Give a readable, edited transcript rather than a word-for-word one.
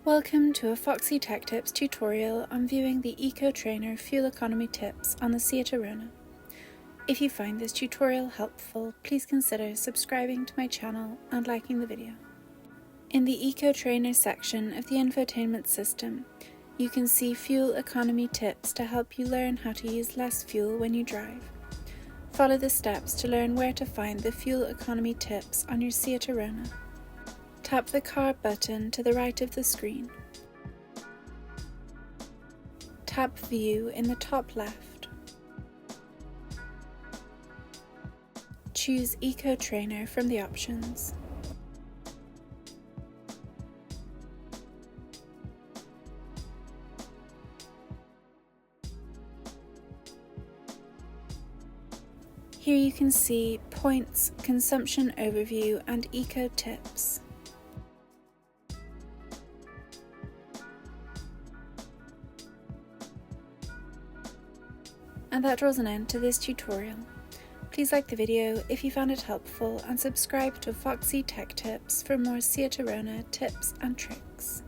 Welcome to a Foxy Tech Tips tutorial on viewing the ecotrainer fuel economy tips on the Seat Arona. If you find this tutorial helpful, please consider subscribing to my channel and liking the video. In the ecotrainer section of the infotainment system, you can see fuel economy tips to help you learn how to use less fuel when you drive. Follow the steps to learn where to find the fuel economy tips on your Seat Arona. Tap the car button to the right of the screen. Tap View in the top left. Choose ecotrainer from the options. Here you can see points, consumption overview and eco tips. And that draws an end to this tutorial. Please like the video if you found it helpful and subscribe to Foxy Tech Tips for more Seat Arona tips and tricks.